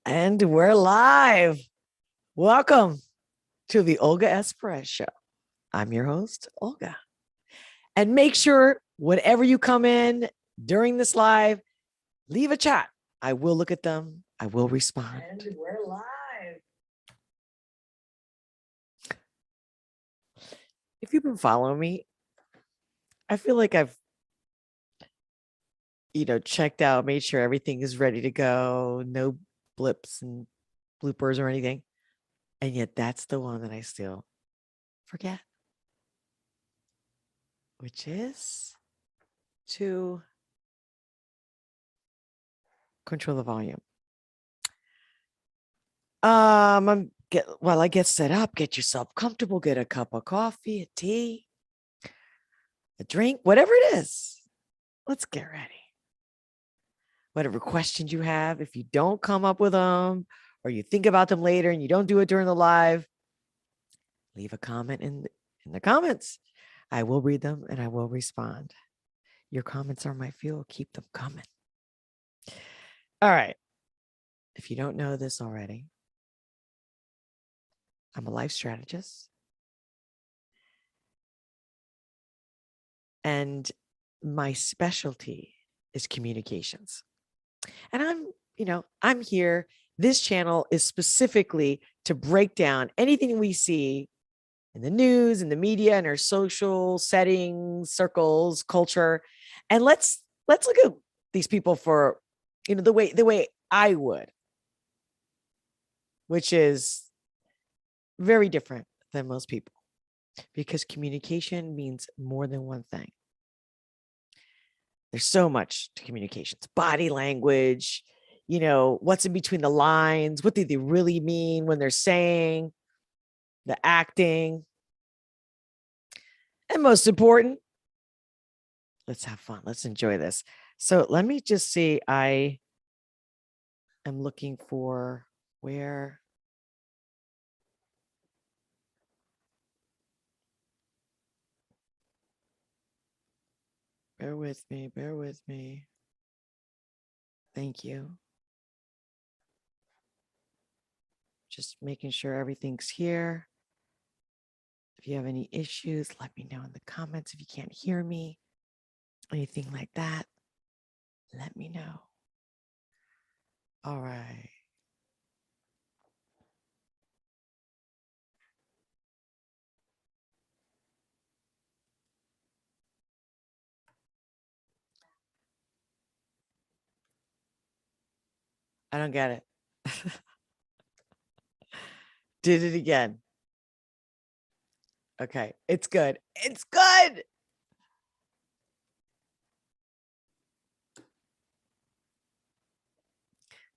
And we're live. Welcome to the Olga Express Show. I'm your host, Olga. And make sure whenever you come in during this live, leave a chat. I will look at them. I will respond. And we're live. If you've been following me, I feel like I've checked out, made sure everything is ready to go, no blips and bloopers or anything. And yet that's the one that I still forget, which is to control the volume. While I get set up, get yourself comfortable, get a cup of coffee, a tea, a drink, whatever it is. Let's get ready. Whatever questions you have, if you don't come up with them or you think about them later and you don't do it during the live, leave a comment in the comments. I will read them and I will respond. Your comments are my fuel. Keep them coming. All right. If you don't know this already, I'm a life strategist. And my specialty is communications. And I'm here. This channel is specifically to break down anything we see in the news, in the media, in our social settings, circles, culture. And let's look at these people for, the way I would, which is very different than most people, because communication means more than one thing. There's so much to communications, body language, what's in between the lines, what do they really mean when they're saying, the acting. And most important, let's have fun. Let's enjoy this. So let me just see. I am looking for where. Bear with me. Bear with me. Thank you. Just making sure everything's here. If you have any issues, let me know in the comments. If you can't hear me, anything like that, let me know. All right. I don't get it. Did it again. Okay. It's good. It's good.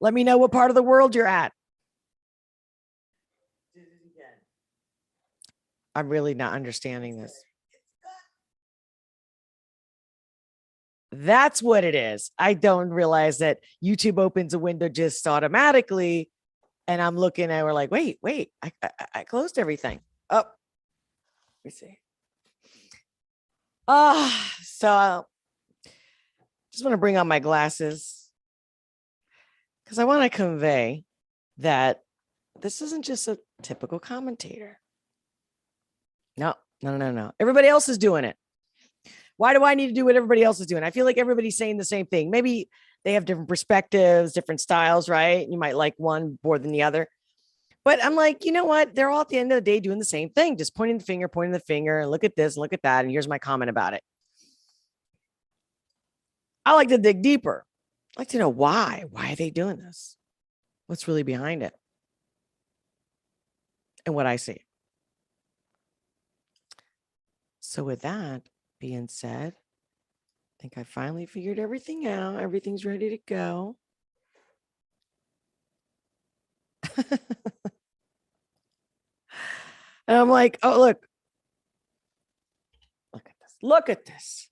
Let me know what part of the world you're at. Did it again. I'm really not understanding this. That's what it is. I don't realize that YouTube opens a window just automatically. And I'm looking and we're like, wait, I closed everything. Oh, let me see. So just want to bring on my glasses because I want to convey that this isn't just a typical commentator. No. Everybody else is doing it. Why do I need to do what everybody else is doing? I feel like everybody's saying the same thing. Maybe they have different perspectives, different styles, right? You might like one more than the other. But I'm like, you know what? They're all at the end of the day doing the same thing, just pointing the finger, and look at this, and look at that. And here's my comment about it. I like to dig deeper. I'd like to know why. Why are they doing this? What's really behind it? And what I see. So with that being said, I think I finally figured everything out. Everything's ready to go. And I'm like, oh, look at this. Look at this.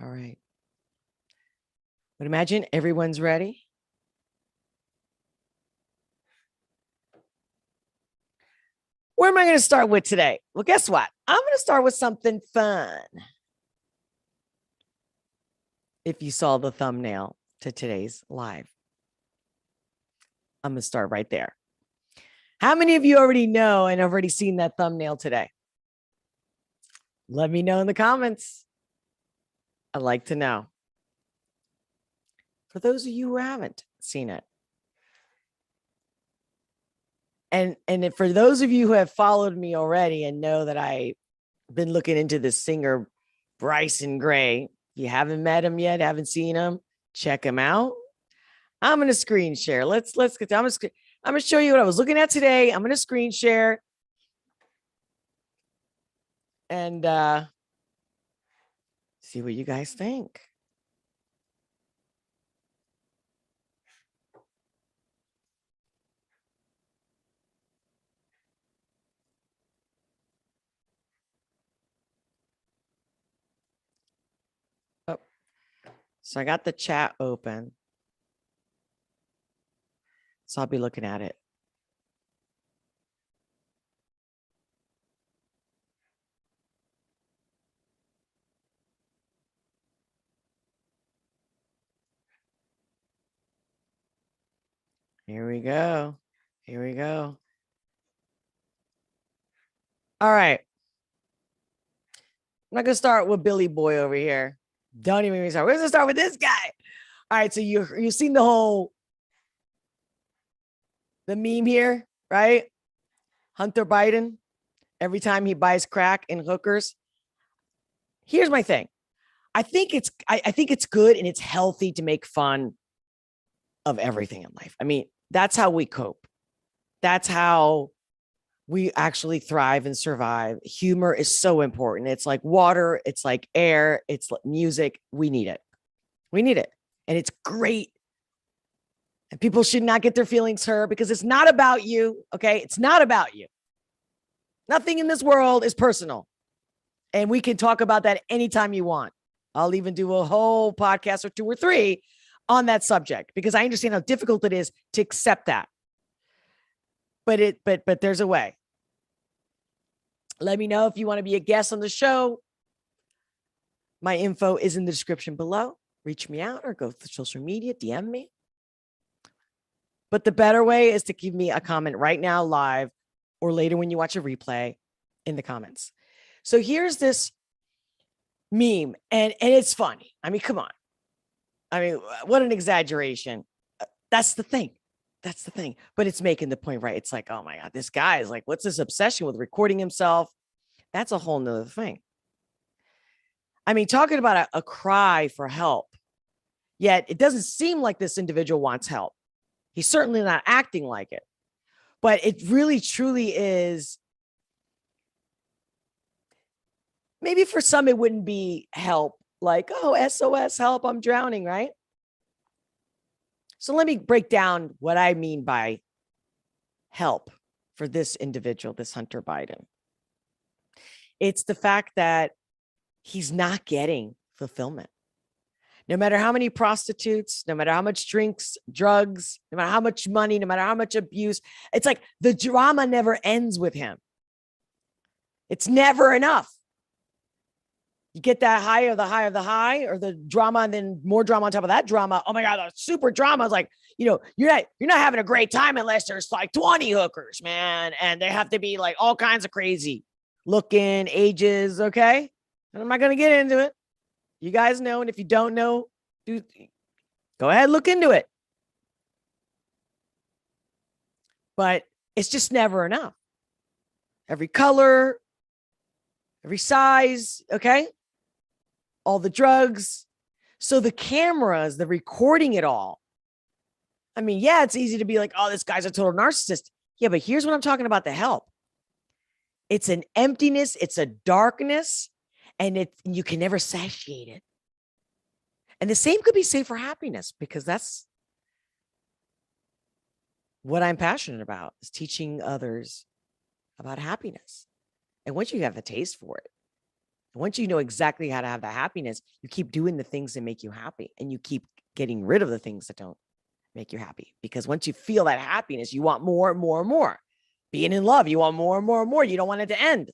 All right. But imagine everyone's ready. Where am I going to start with today? Well, guess what? I'm going to start with something fun. If you saw the thumbnail to today's live, I'm going to start right there. How many of you already know and have already seen that thumbnail today? Let me know in the comments. I'd like to know. For those of you who haven't seen it. And for those of you who have followed me already and know that I've been looking into this singer, Bryson Gray. If you haven't met him yet, haven't seen him, check him out. I'm going to screen share. Let's get to, I'm going to show you what I was looking at today. I'm going to screen share. And see what you guys think. Oh, so I got the chat open. So I'll be looking at it. Here we go. Here we go. All right. I'm not going to start with Billy Boy over here. Don't even start. We're going to start with this guy. All right. So you've seen the meme here, right? Hunter Biden, every time he buys crack and hookers. Here's my thing. I think it's good and it's healthy to make fun of everything in life. I mean, that's how we cope. That's how we actually thrive and survive. Humor is so important. It's like water. It's like air. It's like music. We need it. We need it. And it's great. And people should not get their feelings hurt because it's not about you. Okay. It's not about you. Nothing in this world is personal. And we can talk about that anytime you want. I'll even do a whole podcast or 2 or 3 on that subject because I understand how difficult it is to accept that. But there's a way. Let me know if you want to be a guest on the show. My info is in the description below. Reach me out or go to social media, DM me. But the better way is to give me a comment right now live or later when you watch a replay in the comments. So here's this meme and it's funny. I mean, come on. I mean, what an exaggeration. That's the thing. That's the thing. But it's making the point, right? It's like, oh my God, this guy is like, what's this obsession with recording himself? That's a whole nother thing. I mean, talking about a cry for help, yet it doesn't seem like this individual wants help. He's certainly not acting like it, but it really, truly is. Maybe for some, it wouldn't be help, like, oh, SOS, help, I'm drowning, right? So let me break down what I mean by help for this individual, this Hunter Biden. It's the fact that he's not getting fulfillment. No matter how many prostitutes, no matter how much drinks, drugs, no matter how much money, no matter how much abuse, it's like the drama never ends with him. It's never enough. You get that high of the high of the high or the drama and then more drama on top of that drama. Oh my God, the super drama is like, you know, you're not having a great time unless there's like 20 hookers, man. And they have to be like all kinds of crazy looking ages. Okay. And I'm not going to get into it. You guys know. And if you don't know, go ahead, look into it. But it's just never enough. Every color, every size. Okay. All the drugs. So the cameras, the recording it all. I mean, yeah, it's easy to be like, oh, this guy's a total narcissist. Yeah, but here's what I'm talking about, the help. It's an emptiness, it's a darkness, and you can never satiate it. And the same could be said for happiness, because that's what I'm passionate about, is teaching others about happiness. And once you have a taste for it, once you know exactly how to have that happiness, you keep doing the things that make you happy and you keep getting rid of the things that don't make you happy. Because once you feel that happiness, you want more and more and more. Being in love, you want more and more and more. You don't want it to end.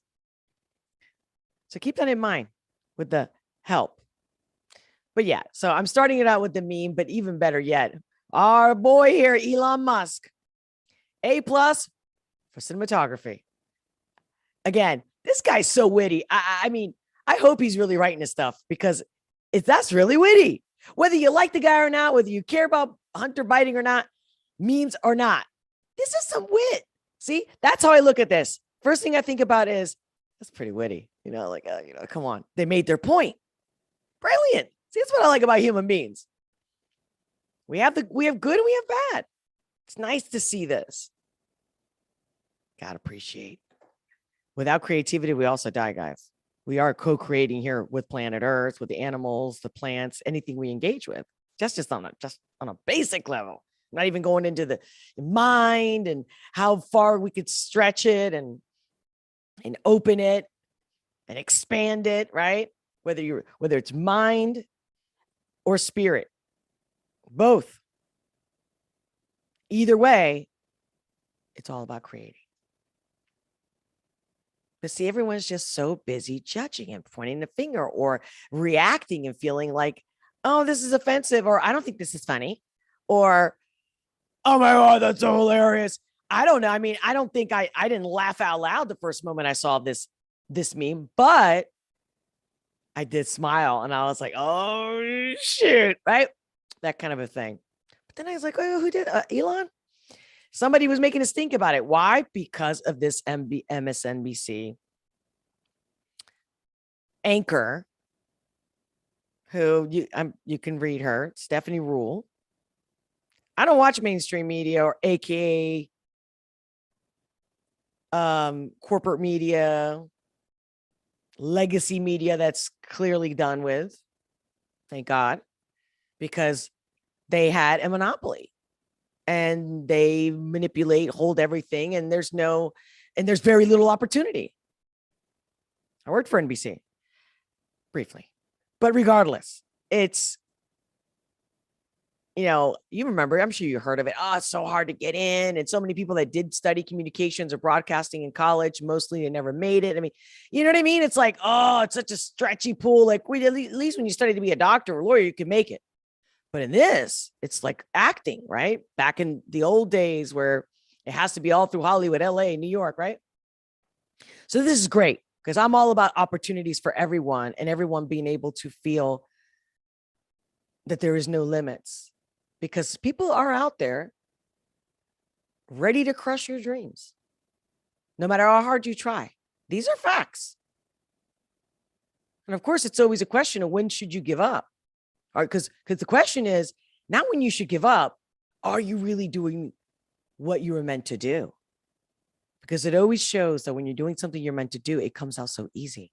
So keep that in mind with the help. But yeah, so I'm starting it out with the meme, but even better yet, our boy here, Elon Musk, A+ for cinematography. Again, this guy's so witty. I mean, I hope he's really writing his stuff, because if that's really witty, whether you like the guy or not, whether you care about Hunter Biden or not, memes or not, this is some wit. See, that's how I look at this. First thing I think about is, that's pretty witty. Come on. They made their point. Brilliant. See, that's what I like about human beings. We have good and we have bad. It's nice to see this. Gotta appreciate. Without creativity, we also die, guys. We are co-creating here with planet Earth, with the animals, the plants, anything we engage with. Just on a basic level. Not even going into the mind and how far we could stretch it and open it and expand it, right? Whether it's mind or spirit, both. Either way, it's all about creating. But see, everyone's just so busy judging and pointing the finger or reacting and feeling like, oh, this is offensive, or I don't think this is funny, or, oh my God, that's so hilarious. I don't know. I mean, I don't think I didn't laugh out loud the first moment I saw this meme, but I did smile and I was like, oh, shoot, right? That kind of a thing. But then I was like, oh, who did? Elon? Somebody was making us think about it. Why? Because of this MSNBC anchor who you can read her, Stephanie Rule. I don't watch mainstream media, or AKA corporate media, legacy media that's clearly done with. Thank God, because they had a monopoly. And they manipulate, hold everything, and there's very little opportunity. I worked for NBC briefly, but regardless, it's, you remember, I'm sure you heard of it. Oh, it's so hard to get in. And so many people that did study communications or broadcasting in college, mostly they never made it. I mean, you know what I mean? It's like, oh, it's such a stretchy pool. Like, at least when you study to be a doctor or lawyer, you can make it. But in this, it's like acting, right? Back in the old days where it has to be all through Hollywood, LA, New York, right? So this is great, because I'm all about opportunities for everyone and everyone being able to feel that there is no limits, because people are out there ready to crush your dreams, no matter how hard you try. These are facts. And of course, it's always a question of, when should you give up? All right, because the question is not when you should give up. Are you really doing what you were meant to do? Because it always shows that when you're doing something you're meant to do, it comes out so easy.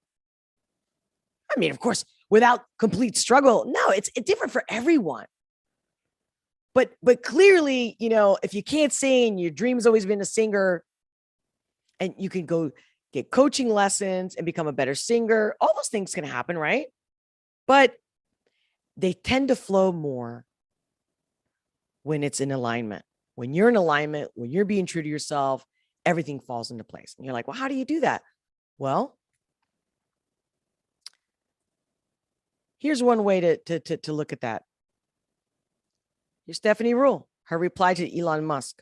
I mean, of course, without complete struggle. No, it's different for everyone. But clearly, if you can't sing, your dream has always been a singer, and you can go get coaching lessons and become a better singer. All those things can happen, right? But they tend to flow more when it's in alignment. When you're in alignment, when you're being true to yourself, everything falls into place. And you're like, well, how do you do that? Well, here's one way to look at that. Here's Stephanie Rule, her reply to Elon Musk.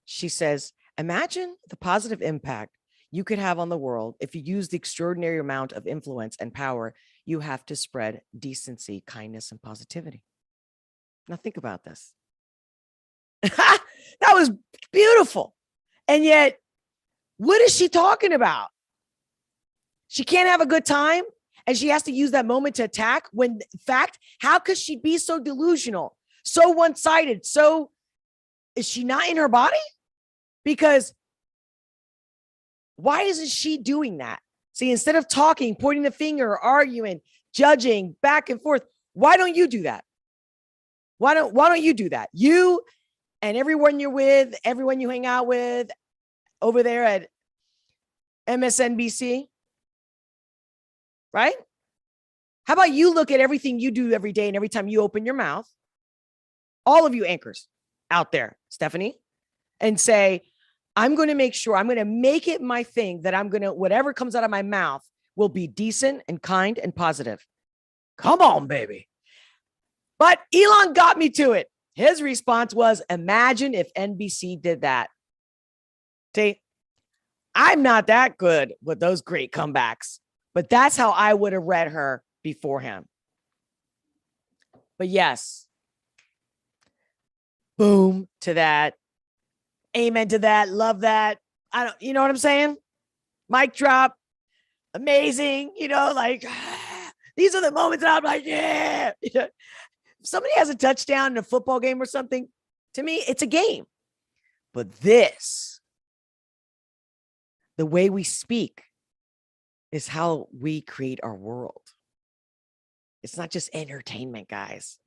She says, imagine the positive impact you could have on the world if you use the extraordinary amount of influence and power you have to spread decency, kindness, and positivity. Now think about this. That was beautiful. And yet, what is she talking about? She can't have a good time, and she has to use that moment to attack, when in fact, how could she be so delusional, so one-sided? So is she not in her body? Because why isn't she doing that? See, instead of talking, pointing the finger, arguing, judging back and forth, why don't you do that? Why don't you do that? You and everyone you're with, everyone you hang out with over there at MSNBC, right? How about you look at everything you do every day and every time you open your mouth, all of you anchors out there, Stephanie, and say, I'm going to make sure, I'm going to make it my thing that I'm going to, whatever comes out of my mouth will be decent and kind and positive. Come on, baby. But Elon got me to it. His response was, imagine if NBC did that. See, I'm not that good with those great comebacks, but that's how I would have read her beforehand. But yes, boom to that. Amen to that. Love that. You know what I'm saying? Mic drop. Amazing. These are the moments that I'm like, yeah. If somebody has a touchdown in a football game or something, to me, it's a game. But this, the way we speak, is how we create our world. It's not just entertainment, guys.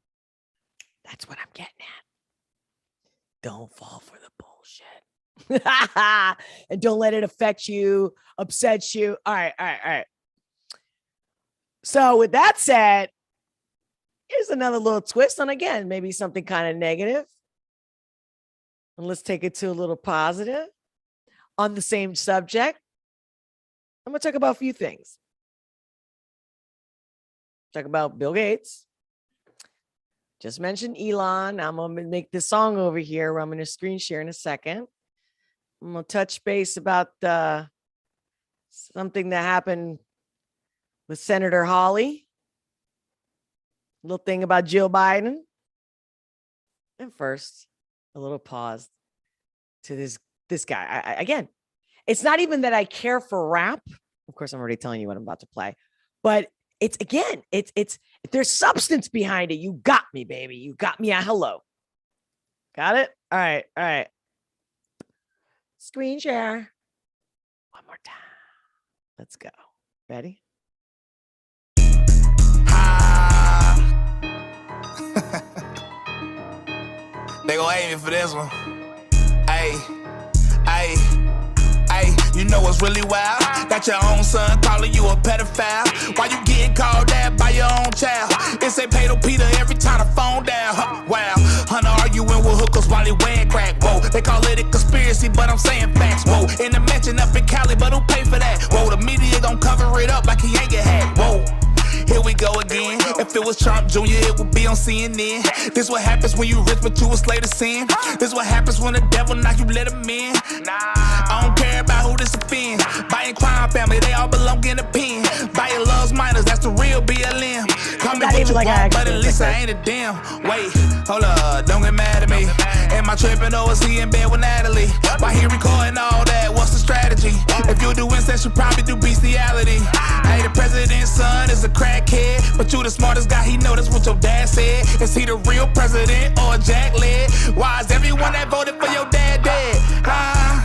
That's what I'm getting at. Don't fall for the bullshit. And don't let it affect you, upset you. All right. So with that said, here's another little twist on, again, maybe something kind of negative. And let's take it to a little positive. On the same subject, I'm going to talk about a few things. Talk about Bill Gates. Just mentioned Elon. I'm going to make this song over here where I'm going to screen share in a second. I'm going to touch base about something that happened with Senator Hawley. A little thing about Jill Biden. And first, a little pause to this guy. Again, it's not even that I care for rap. Of course, I'm already telling you what I'm about to play. But it's there's substance behind it. You got me, baby. You got me a hello. Got it? All right. Screen share. One more time. Let's go. Ready? They gon' hate me for this one. Hey, you know what's really wild? Got your own son calling you a pedophile. Why you getting called that by your own child? It's a pedo Peter every time the phone down. Wow, Hunter arguing with hookers while he wearing crack. Whoa, they call it a conspiracy, but I'm saying facts. Whoa, in the mansion up in Cali, but who pay for that? Whoa, the media gon' cover it up like he ain't get hacked. Whoa. Here we go again. If it was Trump Jr., it would be on CNN. This what happens when you rich, but you a slave to sin. This what happens when the devil knock you, let him in. I don't care about who this offends. Buying crime family, they all belong in a pen. Buying loves minors, that's the real BLM. Call me what you want, but at least I ain't a damn. Wait, hold up, don't get mad at me. Am I tripping or is he in bed with Natalie? Why he recording all that? What's the strategy? If you do incest, you probably do bestiality. Hey, the president's son is a crackhead, but you the smartest guy, he know that's what your dad said. Is he the real president or a jack led? Why is everyone that voted for your dad dead?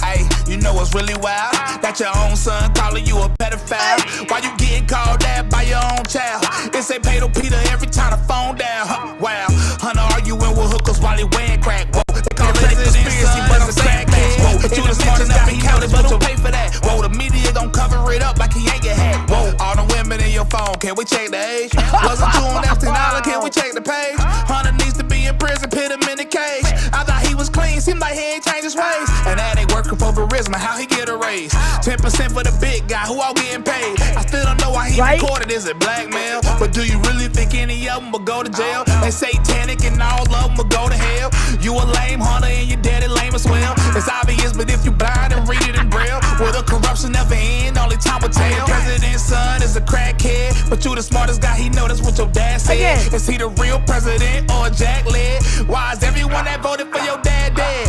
Hey, you know what's really wild? Got your own son calling you a pedophile. Why you getting called that by your own child? It's a pedo Peter every time the phone down. Wow, Hunter arguing with hookers while he wearing crack. Whoa, they call it a conspiracy, but I'm saying facts. Whoa, but you the smartest guy, he know that's what you pay for that. Whoa, the media gon' cover it up like he ain't get hacked. Whoa, all the women in your phone, can we check the age? Wasn't you on Epstein Island, can we check the page? Hunter needs to be in prison, put him in the cage. I thought he was clean, seemed like he ain't changed his ways. And that ain't working for Burisma, how he get a raise? 10% for the big guy, who all getting paid? I still don't know why he recorded, is it blackmail? But do you really think any of them will go to jail? They satanic and all of them will go to hell. You a lame Hunter and your daddy lame as well. It's obvious, but if you blind and read it in braille, will the corruption never end? Only time will tell. President's son is a crackhead, but you the smartest guy, he know that's what your dad said. Again. Is he the real president or a jack led? Why is everyone that voted for your dad dead?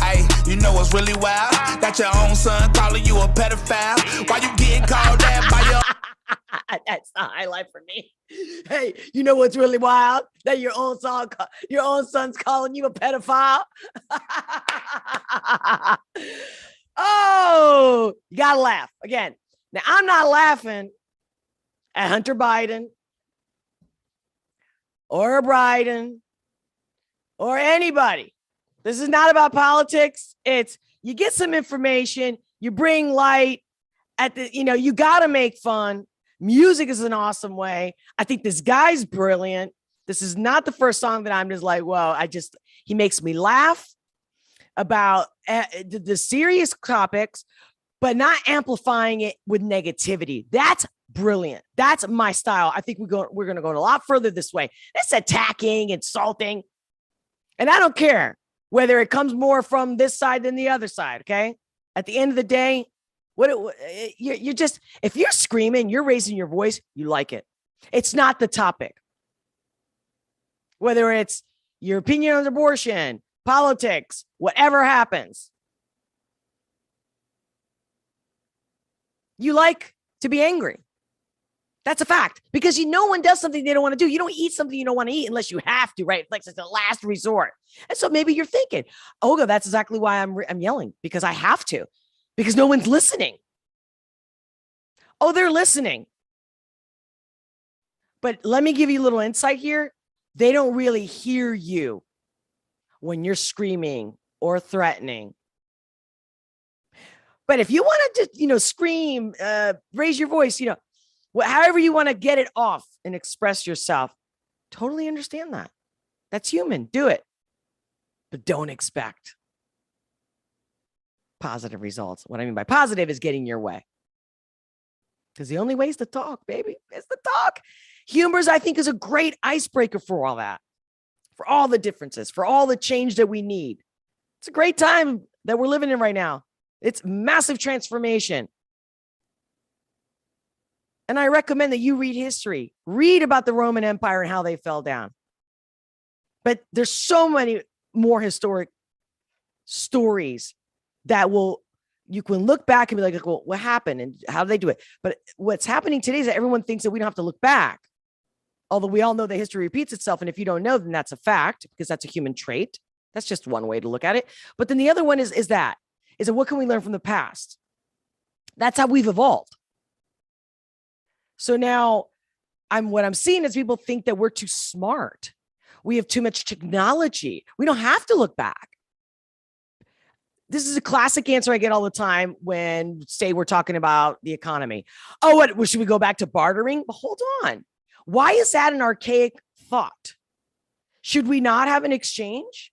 Hey, you know what's really wild? Got your own son calling you a pedophile. Why you getting called that by your... That's the highlight for me. Hey, you know what's really wild? That your own son's calling you a pedophile. Oh, you gotta laugh again. Now, I'm not laughing at Hunter Biden or Biden or anybody. This is not about politics. It's you get some information, you bring light at the, you got to make fun. Music is an awesome way. I think this guy's brilliant. This is not the first song that I'm just like, well, he makes me laugh about the serious topics, but not amplifying it with negativity. That's brilliant. That's my style. I think we're going to go a lot further this way. It's attacking, insulting. And I don't care whether it comes more from this side than the other side. Okay. At the end of the day, you're just, if you're screaming, you're raising your voice, you like it. It's not the topic. Whether it's your opinion on abortion, politics, whatever happens. You like to be angry. That's a fact, because no one does something they don't want to do. You don't eat something you don't want to eat unless you have to, right? Like it's the last resort. And so maybe you're thinking, Olga, that's exactly why I'm yelling, because I have to, because no one's listening. Oh, they're listening. But let me give you a little insight here. They don't really hear you when you're screaming or threatening. But if you want to, scream, raise your voice, however you want to get it off and express yourself, totally understand that. That's human. Do it. But don't expect positive results. What I mean by positive is getting your way. Because the only way is to talk, baby. It's the talk. Humors, I think, is a great icebreaker for all that, for all the differences, for all the change that we need. It's a great time that we're living in right now. It's massive transformation. And I recommend that you read history, read about the Roman Empire and how they fell down. But there's so many more historic stories that you can look back and be like, well, what happened and how did they do it? But what's happening today is that everyone thinks that we don't have to look back. Although we all know that history repeats itself. And if you don't know, then that's a fact, because that's a human trait. That's just one way to look at it. But then the other one is that what can we learn from the past? That's how we've evolved. So now what I'm seeing is people think that we're too smart. We have too much technology. We don't have to look back. This is a classic answer I get all the time when, say, we're talking about the economy. Oh, what should we go back to bartering? But hold on. Why is that an archaic thought? Should we not have an exchange?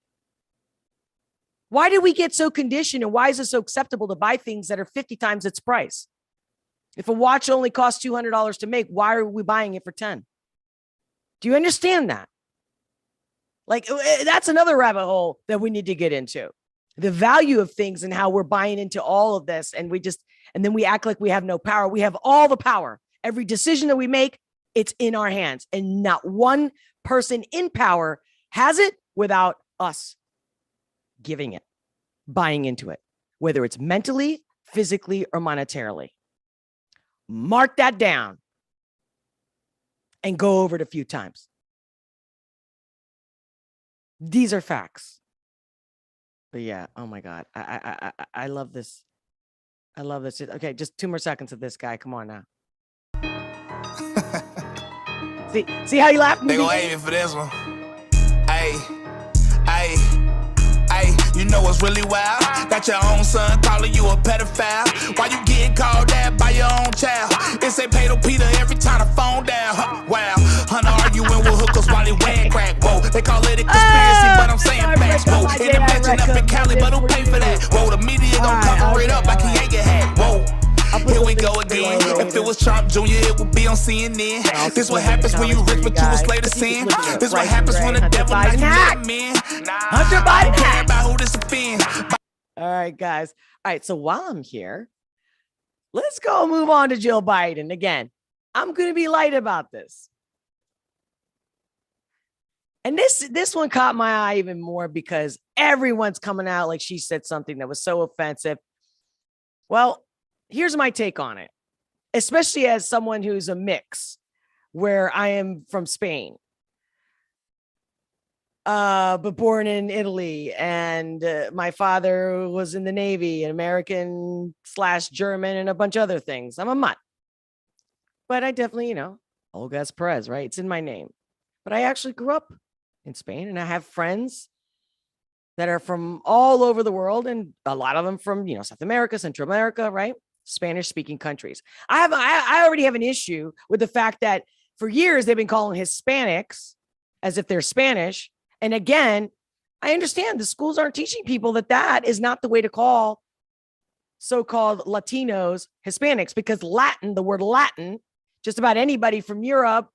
Why did we get so conditioned, and why is it so acceptable to buy things that are 50 times its price? If a watch only costs $200 to make, why are we buying it for 10? Do you understand that? Like, that's another rabbit hole that we need to get into. The value of things and how we're buying into all of this. And then we act like we have no power. We have all the power. Every decision that we make, it's in our hands. And not one person in power has it without us giving it, buying into it, whether it's mentally, physically, or monetarily. Mark that down and go over it a few times. These are facts. But yeah, oh my God. I love this. I love this. Okay, just 2 more seconds of this guy. Come on now. See how you laugh? They gon' hate me for this one. Hey. You know what's really wild? Got your own son calling you a pedophile. Why you getting called that by your own child? It's a pedo Peter every time the phone down. Wow, Hunter arguing with hookers while he wearing crack. Whoa, they call it a conspiracy, but I'm saying facts. Whoa, in the mansion up in Cali, but who pay for that? Whoa, the media gon' cover it up like he ain't get hacked. Whoa. Here we go again. If it was Trump Jr., it would be on CNN. This what happens when you rich but you a slave to sin. This what happens when the devil knocks you dead, man. Hunter Biden I don't care about who this offends. All right, guys. All right, so while I'm here, let's go move on to Jill Biden. Again, I'm going to be light about this. And this one caught my eye even more because everyone's coming out like she said something that was so offensive. Well, here's my take on it, especially as someone who's a mix, where I am from Spain, but born in Italy, and my father was in the Navy, an American/German, and a bunch of other things. I'm a mutt, but I definitely, Olga's Pérez, right? It's in my name. But I actually grew up in Spain, and I have friends that are from all over the world, and a lot of them from, South America, Central America, right? Spanish-speaking countries. I already have an issue with the fact that for years they've been calling Hispanics as if they're Spanish. And again, I understand the schools aren't teaching people that is not the way to call so-called Latinos Hispanics, because Latin, the word Latin, just about anybody from Europe,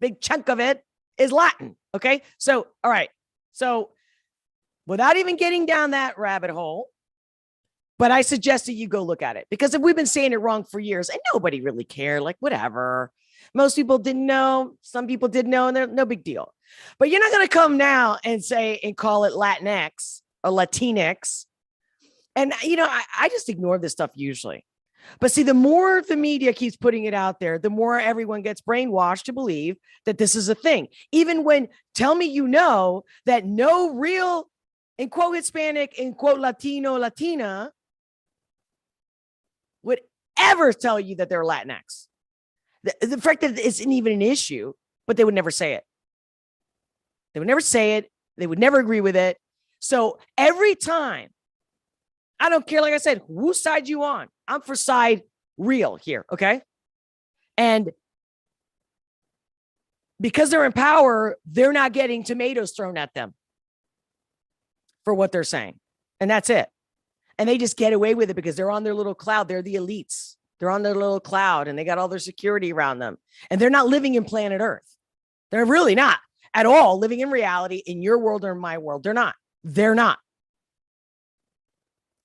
big chunk of it is Latin. Okay. So, all right. So without even getting down that rabbit hole, but I suggested you go look at it, because if we've been saying it wrong for years and nobody really cared, like whatever, most people didn't know, some people did know, and they're no big deal. But you're not going to come now and say and call it Latinx or Latinx. And, I just ignore this stuff usually. But see, the more the media keeps putting it out there, the more everyone gets brainwashed to believe that this is a thing. Even when tell me that no real, in quote, Hispanic, in quote, Latino, Latina would ever tell you that they're Latinx. The fact that it isn't even an issue, but they would never say it. They would never say it. They would never agree with it. So every time, I don't care, like I said, whose side you on. I'm for side real here, okay? And because they're in power, they're not getting tomatoes thrown at them for what they're saying. And that's it. And they just get away with it because they're on their little cloud. They're the elites. They're on their little cloud and they got all their security around them. And they're not living in planet Earth. They're really not at all living in reality in your world or in my world. They're not. They're not.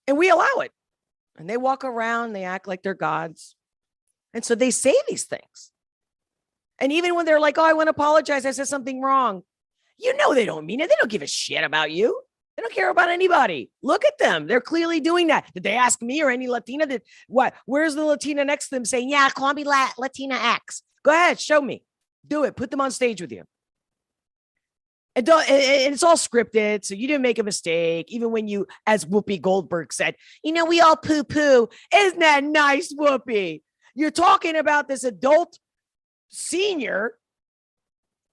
And we allow it. And they walk around, they act like they're gods. And so they say these things. And even when they're like, oh, I want to apologize, I said something wrong. They don't mean it. They don't give a shit about you. They don't care about anybody. Look at them. They're clearly doing that. Did they ask me or any Latina? Where's the Latina next to them saying, yeah, call me Latina X? Go ahead, show me. Do it. Put them on stage with you. And it's all scripted, so you didn't make a mistake. Even when you, as Whoopi Goldberg said, we all poo-poo. Isn't that nice, Whoopi? You're talking about this adult senior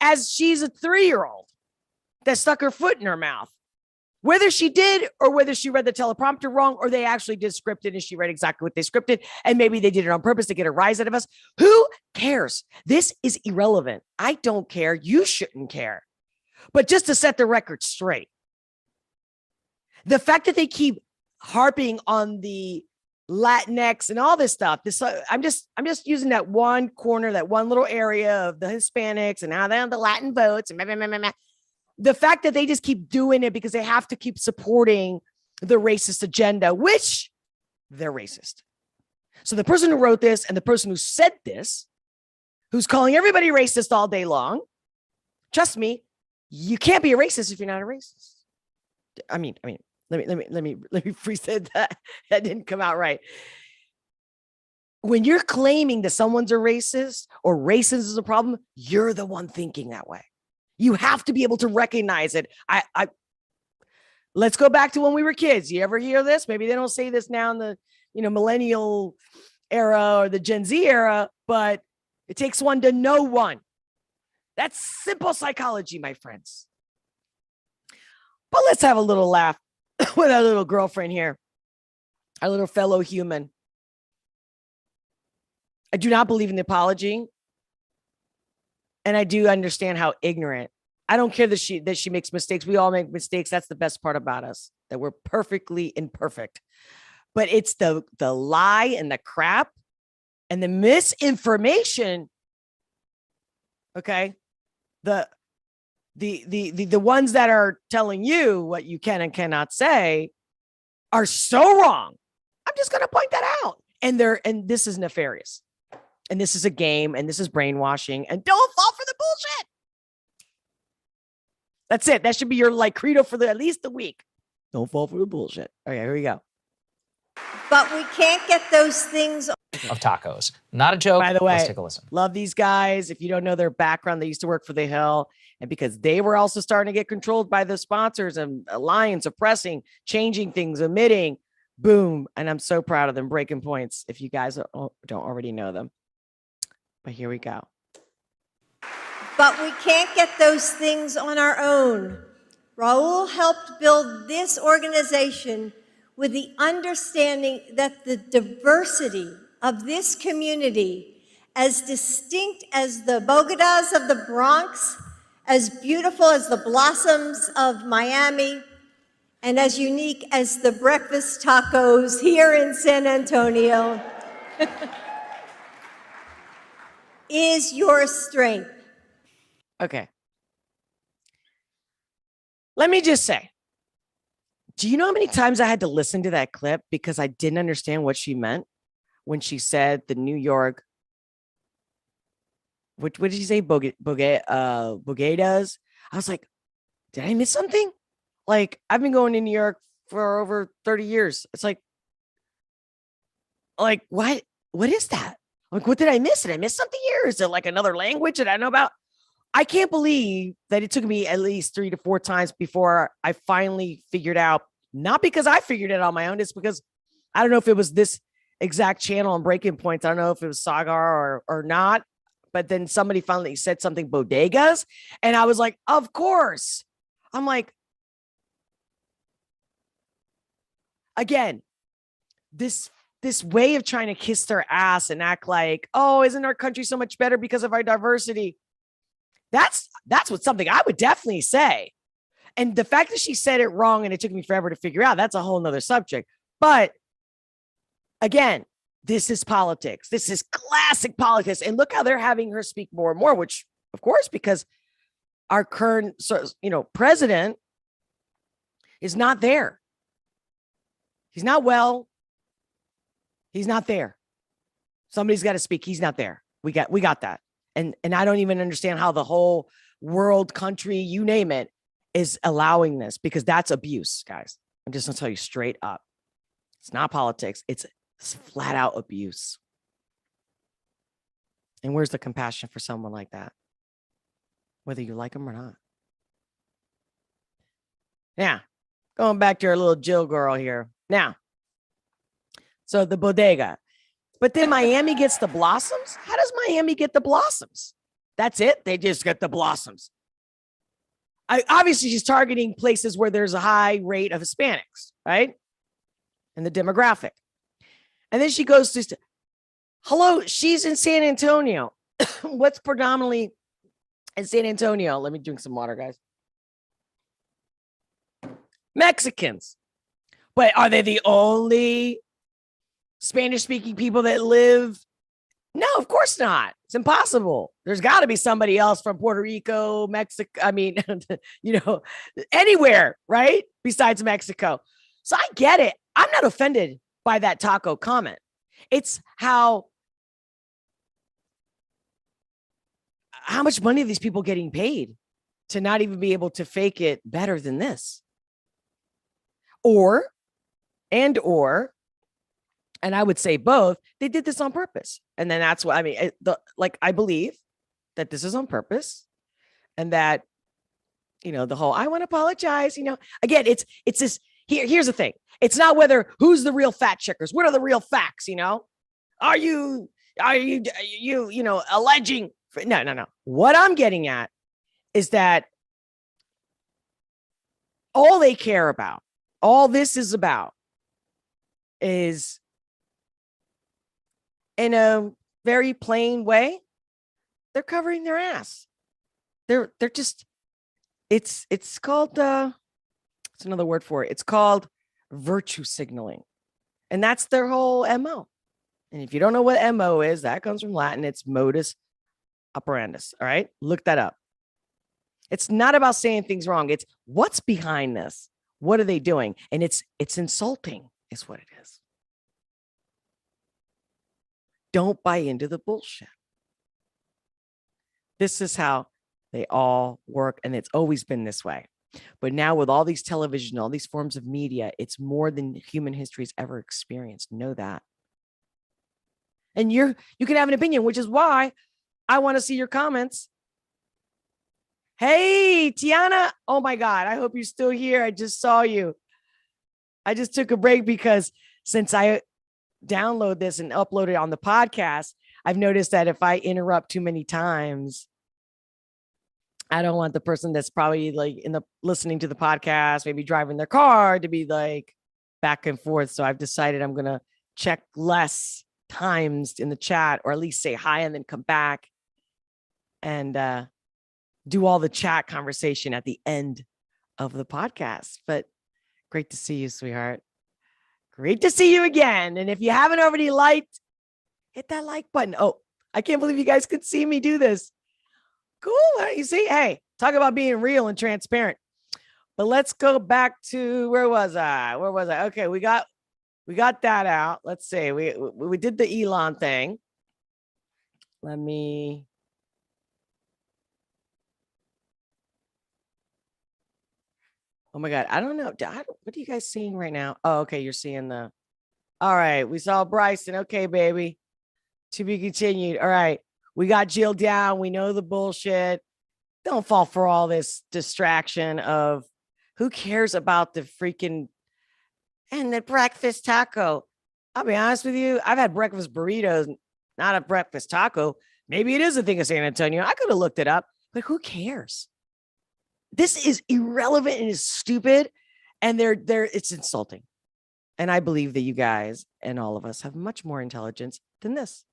as she's a 3-year-old that stuck her foot in her mouth. Whether she did or whether she read the teleprompter wrong or they actually did script it and she read exactly what they scripted and maybe they did it on purpose to get a rise out of us. Who cares? This is irrelevant. I don't care. You shouldn't care. But just to set the record straight, the fact that they keep harping on the Latinx and all this stuff, I'm just using that one corner, that one little area of the Hispanics and how they have the Latin votes and blah, blah, blah, blah. The fact that they just keep doing it because they have to keep supporting the racist agenda, which they're racist. So the person who wrote this and the person who said this, who's calling everybody racist all day long, trust me, you can't be a racist if you're not a racist. I mean, let me rephrase that. That didn't come out right. When you're claiming that someone's a racist or racism is a problem, you're the one thinking that way. You have to be able to recognize it. Let's go back to when we were kids. You ever hear this? Maybe they don't say this now in the millennial era or the Gen Z era, but it takes one to know one. That's simple psychology, my friends. But let's have a little laugh with our little girlfriend here, our little fellow human. I do not believe in the apology. And I do understand how ignorant. I don't care that she makes mistakes. We all make mistakes. That's the best part about us, that we're perfectly imperfect. But it's the lie and the crap and the misinformation. Okay. The ones that are telling you what you can and cannot say are so wrong. I'm just going to point that out. And this is nefarious. And this is a game, and this is brainwashing, and don't fall for the bullshit. That's it. That should be your credo for at least a week. Don't fall for the bullshit. Okay, here we go. But we can't get those things of tacos. Not a joke. By the way, let's take a listen. Love these guys. If you don't know their background, they used to work for The Hill. And because they were also starting to get controlled by the sponsors and alliance, oppressing, changing things, omitting, boom. And I'm so proud of them. Breaking points if you guys don't already know them. But here we go. But we can't get those things on our own. Raul helped build this organization with the understanding that the diversity of this community, as distinct as the Bogotas of the Bronx, as beautiful as the blossoms of Miami, and as unique as the breakfast tacos here in San Antonio, is your strength. Okay. Let me just say, do you know how many times I had to listen to that clip because I didn't understand what she meant when she said the New York, what did she say? Bodegas. I was like, did I miss something? Like, I've been going to New York for over 30 years. It's like what? What is that? Like, what did I miss? Did I miss something here? Is it like another language that I know about? I can't believe that it took me at least 3 to 4 times before I finally figured out, not because I figured it on my own. It's because I don't know if it was this exact channel on Breaking Points. I don't know if it was Sagar or not, but then somebody finally said something bodegas. And I was like, of course. I'm like, again, this way of trying to kiss their ass and act like, oh, isn't our country so much better because of our diversity? That's what something I would definitely say. And the fact that she said it wrong and it took me forever to figure out, that's a whole nother subject. But again, this is politics. This is classic politics. And look how they're having her speak more and more, which of course, because our current, president is not there. He's not well. He's not there. Somebody's got to speak. He's not there. We got that. And I don't even understand how the whole world, country, you name it, is allowing this, because that's abuse, guys. I'm just gonna tell you straight up. It's not politics. It's flat out abuse. And where's the compassion for someone like that? Whether you like them or not. Now, going back to our little Jill girl here. Now, so the bodega. But then Miami gets the blossoms? How does Miami get the blossoms? That's it? They just get the blossoms. Obviously, she's targeting places where there's a high rate of Hispanics, right? And the demographic. And then she goes to, hello, she's in San Antonio. What's predominantly in San Antonio? Let me drink some water, guys. Mexicans. But are they the only Spanish-speaking people that live? No, of course not. It's impossible. There's got to be somebody else from Puerto Rico, Mexico. I mean, anywhere, right? Besides Mexico. So I get it. I'm not offended by that taco comment. It's how much money are these people getting paid to not even be able to fake it better than this? Or, and I would say both, they did this on purpose. And then that's what I mean. I believe that this is on purpose, and that, the whole, I want to apologize, again, it's this here's the thing. It's not whether who's the real fact checkers. What are the real facts? Are you alleging? No. What I'm getting at is that all they care about, all this is about, is, in a very plain way, they're covering their ass. They're just, it's called, it's another word for it. It's called virtue signaling. And that's their whole MO. And if you don't know what MO is, that comes from Latin. It's modus operandus. All right. Look that up. It's not about saying things wrong. It's what's behind this. What are they doing? And it's insulting is what it is. Don't buy into the bullshit. This is how they all work. And it's always been this way. But now with all these television, all these forms of media, it's more than human history's ever experienced. Know that. And you can have an opinion, which is why I want to see your comments. Hey, Tiana. Oh my God. I hope you're still here. I just saw you. I just took a break because since I download this and upload it on the podcast, I've noticed that if I interrupt too many times, I don't want the person that's probably listening to the podcast, maybe driving their car, to be back and forth. So I've decided I'm going to check less times in the chat, or at least say hi and then come back and do all the chat conversation at the end of the podcast. But great to see you, sweetheart. Great to see you again. And if you haven't already liked, hit that like button. Oh, I can't believe you guys could see me do this. Cool. You see, hey, talk about being real and transparent. But let's go back to, where was I? Okay, we got that out. Let's see. We did the Elon thing. Let me. Oh my God. I don't know. What are you guys seeing right now? Oh, okay. You're seeing the. All right. We saw Bryson. Okay, baby. To be continued. All right. We got Jill down. We know the bullshit. Don't fall for all this distraction of who cares about the freaking and the breakfast taco. I'll be honest with you. I've had breakfast burritos, not a breakfast taco. Maybe it is a thing of San Antonio. I could have looked it up, but who cares? This is irrelevant and is stupid. And it's insulting. And I believe that you guys and all of us have much more intelligence than this.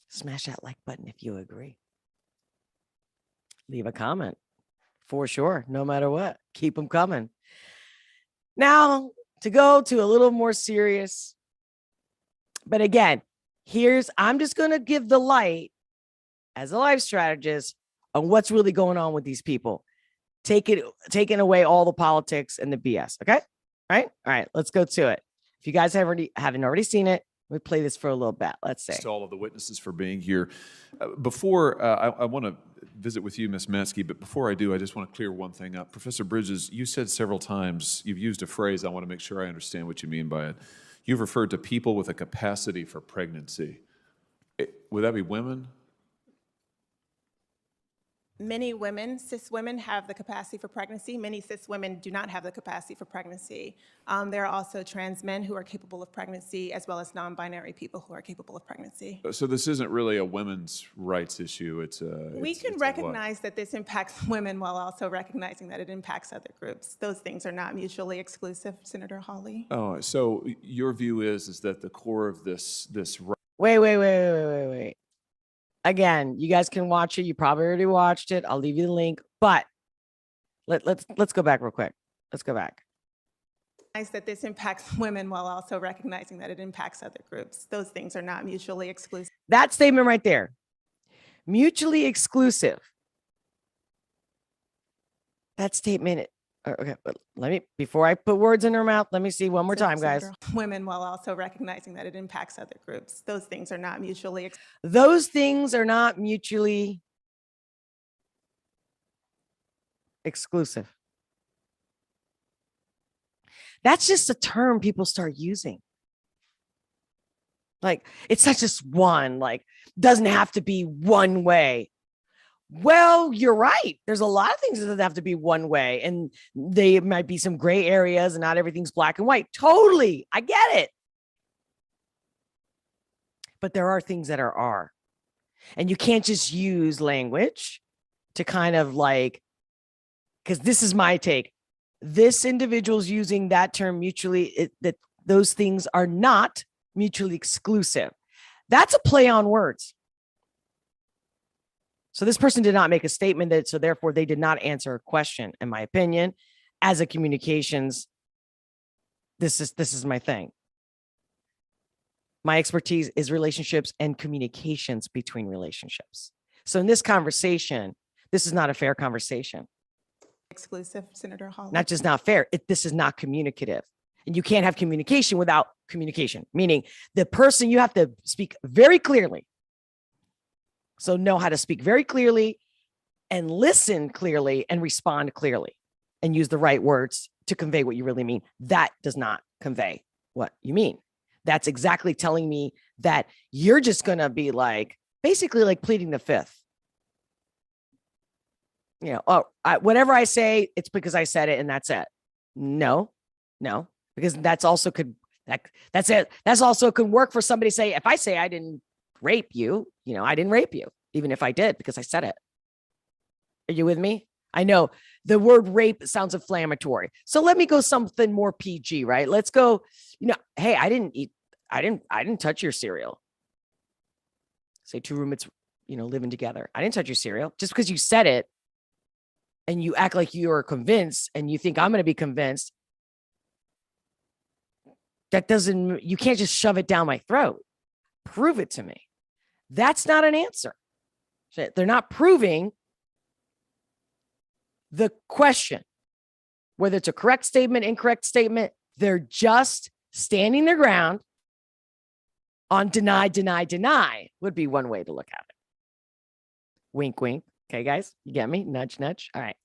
Smash that like button if you agree. Leave a comment for sure, no matter what. Keep them coming. Now, to go to a little more serious. But again, I'm just going to give the light as a life strategist on what's really going on with these people. Taking away all the politics and the BS. Okay. All right. Let's go to it. If you guys haven't already seen it, we play this for a little bit. Let's see. To all of the witnesses for being here. Before I want to visit with you, Ms. Matsky, but before I do, I just want to clear one thing up. Professor Bridges, you said several times, you've used a phrase, I want to make sure I understand what you mean by it. You've referred to people with a capacity for pregnancy. Would that be women? Many women, cis women, have the capacity for pregnancy. Many cis women do not have the capacity for pregnancy. There are also trans men who are capable of pregnancy, as well as non-binary people who are capable of pregnancy. So this isn't really a women's rights issue. We can recognize that this impacts women while also recognizing that it impacts other groups. Those things are not mutually exclusive, Senator Hawley. Oh, so your view is that the core of this Wait. Again, you guys can watch it. You probably already watched it. I'll leave you the link, but let's go back real quick. Let's go back. That this impacts women while also recognizing that it impacts other groups. Those things are not mutually exclusive. That statement right there, mutually exclusive. That statement. Okay, but before I put words in her mouth, let me see one more time, guys. Women while also recognizing that it impacts other groups. Those things are not mutually exclusive. That's just a term people start using. Like, it's not just one, like, doesn't have to be one way. Well, you're right. There's a lot of things that have to be one way, and they might be some gray areas and not everything's black and white. Totally. I get it. But there are things that are. And you can't just use language to kind of like, because this is my take. This individual's using that term mutually, that those things are not mutually exclusive. That's a play on words. So this person did not make a statement so therefore they did not answer a question, in my opinion. As a communications, this is my thing. My expertise is relationships and communications between relationships. So in this conversation, this is not a fair conversation. exclusive, Senator Hawley. Not just not fair, this is not communicative. And you can't have communication without communication, meaning the person, you have to speak very clearly. So know how to speak very clearly and listen clearly and respond clearly and use the right words to convey what you really mean. That does not convey what you mean. That's exactly telling me that you're just going to be like, basically like pleading the fifth. You know, whatever I say, it's because I said it and that's it. No, because that's also that's it. That's also could work for somebody to say, if I say I didn't rape you, I didn't rape you, even if I did, because I said it. Are you with me? I know the word rape sounds inflammatory. So let me go something more PG, right? Let's go, hey, I didn't touch your cereal. Say two roommates, living together. I didn't touch your cereal. Just because you said it and you act like you're convinced and you think I'm going to be convinced, you can't just shove it down my throat. Prove it to me. That's not an answer. They're not proving the question, whether it's a correct statement, incorrect statement. They're just standing their ground on deny would be one way to look at it. Wink, wink. Okay, guys, you get me? Nudge, nudge. All right.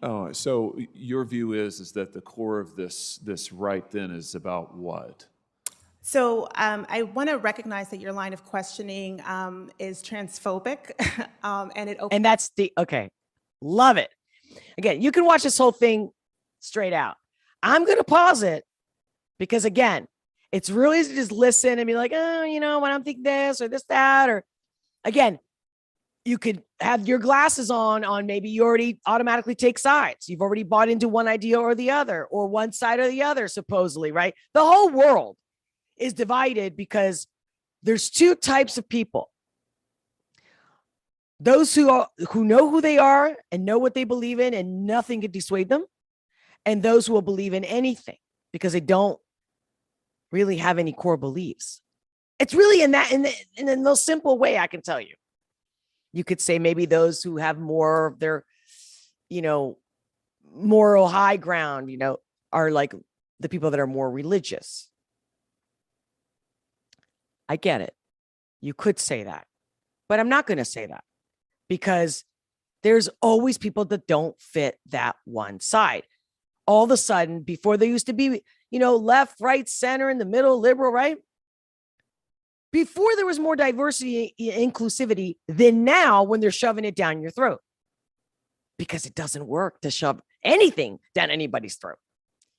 Oh, so your view is that the core of this right then is about what? So I want to recognize that your line of questioning is transphobic, and that's okay. Love it. Again, you can watch this whole thing straight out. I'm going to pause it because, again, it's really easy to just listen and be like, oh, when I'm thinking this or this, that, or again, you could have your glasses on maybe you already automatically take sides. You've already bought into one idea or the other, or one side or the other, supposedly, right? The whole world is divided because there's two types of people. Those who know who they are and know what they believe in and nothing can dissuade them. And those who will believe in anything because they don't really have any core beliefs. It's really in the most simple way I can tell you. You could say maybe those who have more of their, moral high ground, are like the people that are more religious. I get it. You could say that, but I'm not going to say that because there's always people that don't fit that one side. All of a sudden, before there used to be, left, right, center, in the middle, liberal, right? Before there was more diversity, inclusivity than now when they're shoving it down your throat. Because it doesn't work to shove anything down anybody's throat.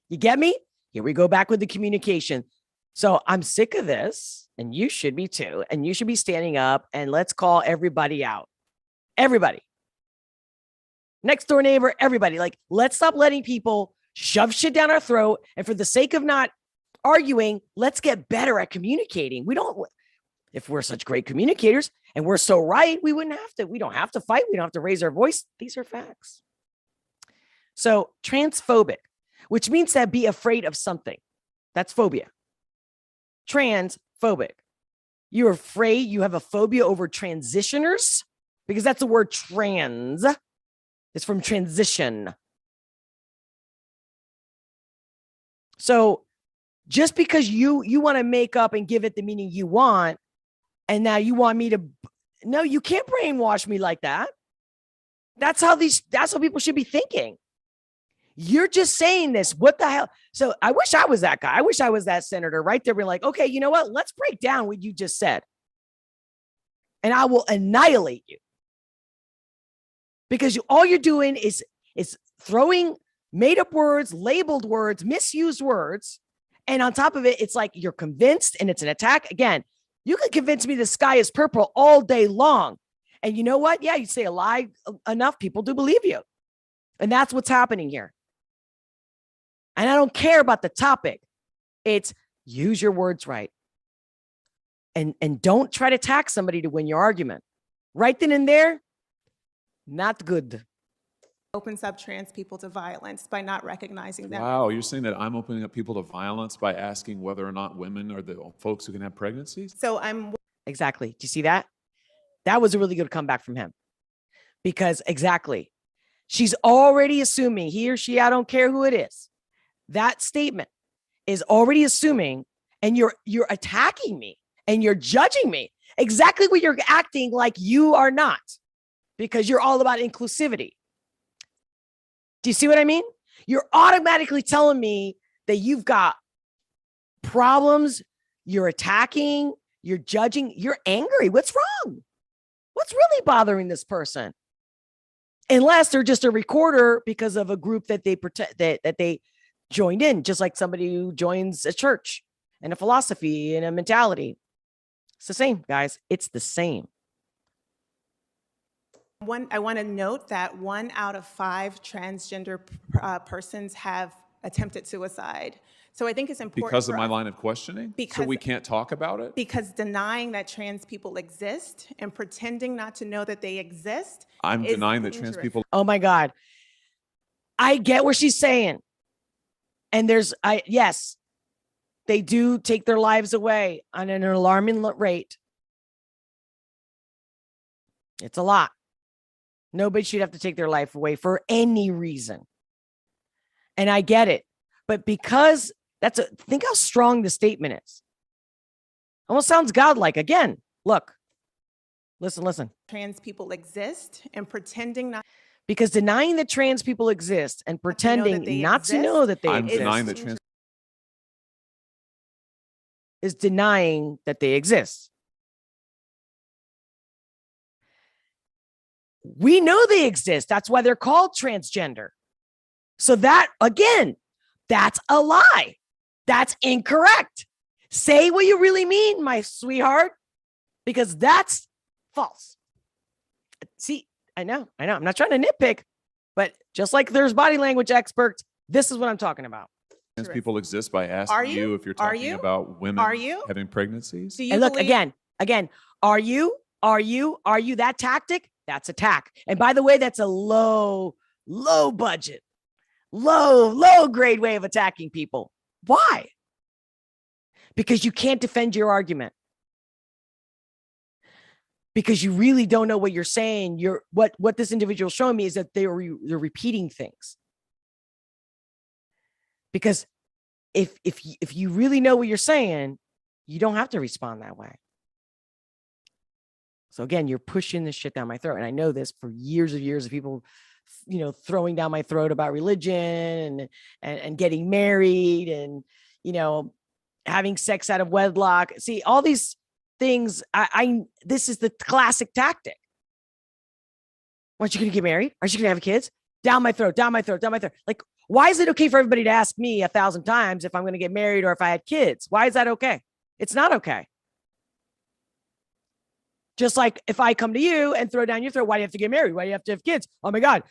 You get me? Here we go back with the communication. So I'm sick of this, and you should be too. And you should be standing up and let's call everybody out. Everybody. Next door neighbor, everybody. Like, let's stop letting people shove shit down our throat. And for the sake of not arguing, let's get better at communicating. If we're such great communicators and we're so right, we don't have to fight. We don't have to raise our voice. These are facts. So transphobic, which means to be afraid of something. That's phobia. Transphobic. You're afraid, you have a phobia over transitioners because that's the word trans. It's from transition. So just because you want to make up and give it the meaning you want, and now you want me to, no, you can't brainwash me like that. That's how people should be thinking. You're just saying this. What the hell? So I wish I was that guy. I wish I was that senator right there being like, okay, you know what? Let's break down what you just said. And I will annihilate you. Because all you're doing is throwing made up words, labeled words, misused words. And on top of it, it's like you're convinced and it's an attack. Again, you can convince me the sky is purple all day long. And you know what? Yeah, you say a lie enough, people do believe you. And that's what's happening here. And I don't care about the topic. It's use your words right. And don't try to attack somebody to win your argument. Right then and there, not good. Opens up trans people to violence by not recognizing them. Wow, you're saying that I'm opening up people to violence by asking whether or not women are the folks who can have pregnancies? So I'm... Exactly. Do you see that? That was a really good comeback from him. Because exactly, she's already assuming he or she, I don't care who it is. That statement is already assuming, and you're attacking me and you're judging me exactly what you're acting like you are not, because you're all about inclusivity. Do you see what I mean? You're automatically telling me that you've got problems. You're attacking, you're judging, you're angry. What's wrong? What's really bothering this person? Unless they're just a recorder because of a group that they protect, that they joined in, just like somebody who joins a church and a philosophy and a mentality. It's the same, guys. It's the same. I want to note that 1 out of 5 transgender persons have attempted suicide. So I think it's important Because of for my us- line of questioning? So Because- we can't talk about it? Because denying that trans people exist and pretending not to know that they exist. I'm is denying that trans dangerous. people. Oh my God. I get what she's saying. And yes, they do take their lives away on an alarming rate. It's a lot. Nobody should have to take their life away for any reason. And I get it. But because think how strong the statement is. Almost sounds godlike. Again, look, listen. Trans people exist and pretending not. Because denying that trans people exist and pretending not to know that they I'm exist denying that trans. is denying that they exist. We know they exist. That's why they're called transgender. So that, again, that's a lie. That's incorrect. Say what you really mean, my sweetheart, because that's false. See, I know. I'm not trying to nitpick, but just like there's body language experts, this is what I'm talking about. Trans people exist by asking you if you're Are talking you? about women Are you? having pregnancies. Do you And look, believe- again, are you that tactic? That's attack. And by the way, that's a low budget, low grade way of attacking people. Why? Because you can't defend your argument. Because you really don't know what you're saying. What this individual is showing me is that they're repeating things. Because if you really know what you're saying, you don't have to respond that way. So again, you're pushing this shit down my throat. And I know this for years of people, throwing down my throat about religion and getting married and, having sex out of wedlock. See, all these things, this is the classic tactic. Aren't you going to get married? Aren't you going to have kids? Down my throat. Like, why is it okay for everybody to ask me 1,000 times if I'm going to get married or if I had kids? Why is that okay? It's not okay. Just like if I come to you and throw down your throat, why do you have to get married? Why do you have to have kids? Oh my God.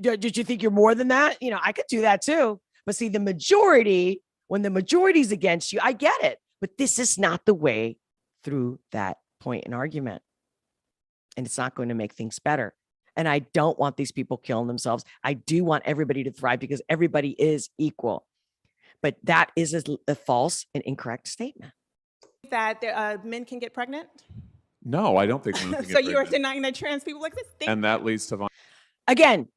Did you think you're more than that? I could do that too. But see, when the majority's against you, I get it. But this is not the way through that point in argument. And it's not going to make things better. And I don't want these people killing themselves. I do want everybody to thrive because everybody is equal. But that is a false and incorrect statement. That men can get pregnant? No, I don't think women can get So you are pregnant. denying that trans people exist? And that leads to Again,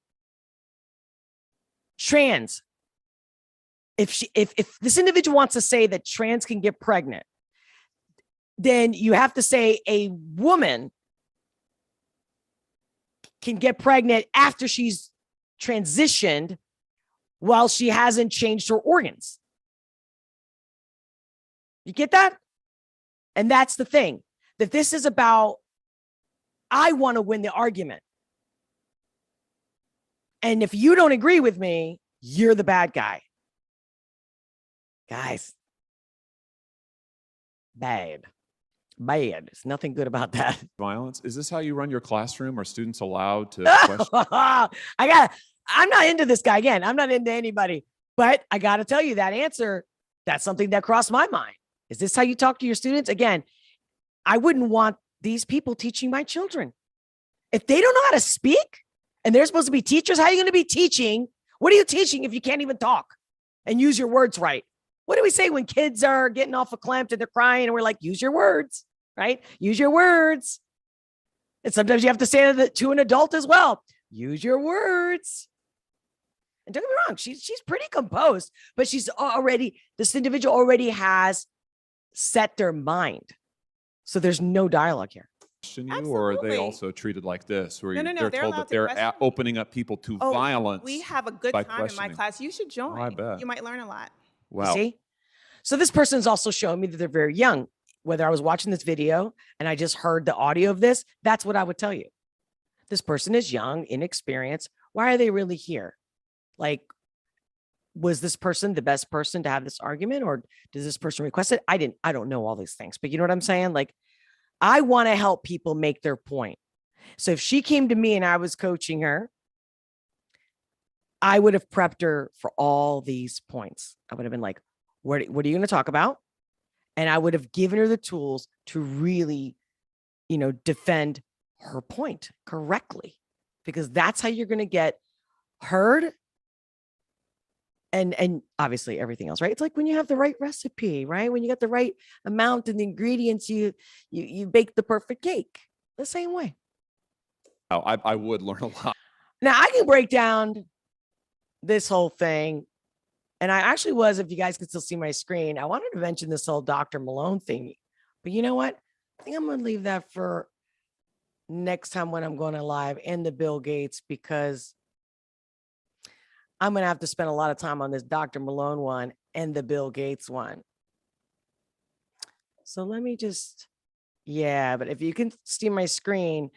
trans. If this individual wants to say that trans can get pregnant, then you have to say a woman can get pregnant after she's transitioned while she hasn't changed her organs. You get that? And that's the thing, that this is about, I want to win the argument. And if you don't agree with me, you're the bad guy. Guys, bad. There's nothing good about that. violence. Is this how you run your classroom? Are students allowed to question? I'm not into this guy. Again, I'm not into anybody, but I got to tell you that answer, that's something that crossed my mind. Is this how you talk to your students? Again, I wouldn't want these people teaching my children. If they don't know how to speak and they're supposed to be teachers, how are you going to be teaching? What are you teaching if you can't even talk and use your words right? What do we say when kids are getting off a clamp and they're crying and we're like, use your words, right? Use your words. And sometimes you have to say that to an adult as well. Use your words. And don't get me wrong, she's pretty composed, but this individual already has set their mind. So there's no dialogue here. Question you, or are they Absolutely. also treated like this, where No, they're they're told allowed that to they're question. opening up people to violence? We have a good by time in my questioning. class. You should join. I bet. You might learn a lot. You Wow. see? So this person's also showing me that they're very young. Whether I was watching this video and I just heard the audio of this, that's what I would tell you. This person is young, inexperienced. Why are they really here? Like, was this person the best person to have this argument, or does this person request it? I don't know all these things, but you know what I'm saying? Like, I want to help people make their point. So if she came to me and I was coaching her, I would have prepped her for all these points. I would have been like, what are you going to talk about? And I would have given her the tools to really, defend her point correctly, because that's how you're going to get heard. And obviously everything else, right? It's like when you have the right recipe, right? When you got the right amount and the ingredients, you bake the perfect cake the same way. Oh, I would learn a lot. Now I can break down this whole thing. And I actually was, if you guys can still see my screen, I wanted to mention this whole Dr. Malone thing, but you know what? I think I'm going to leave that for next time when I'm going to live, and the Bill Gates, because I'm going to have to spend a lot of time on this Dr. Malone one and the Bill Gates one. So let me just, but if you can see my screen,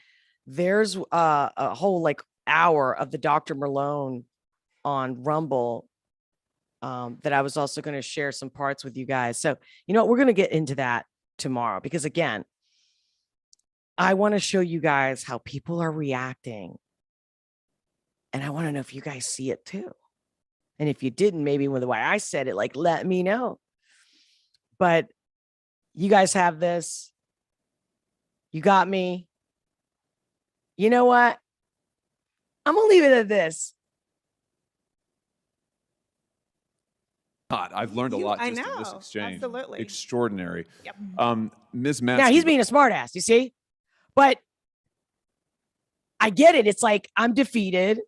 there's a whole hour of the Dr. Malone on Rumble that I was also going to share some parts with you guys. So, we're going to get into that tomorrow, because again, I want to show you guys how people are reacting. And I want to know if you guys see it too. And if you didn't, maybe with the way I said it, let me know. But you guys have this. You got me. You know what? I'm going to leave it at this. God, I've learned a lot I just in this know, exchange. absolutely. Extraordinary. Yep. Ms. Matsky. Now he's being a smartass, you see? But I get it. It's like I'm defeated,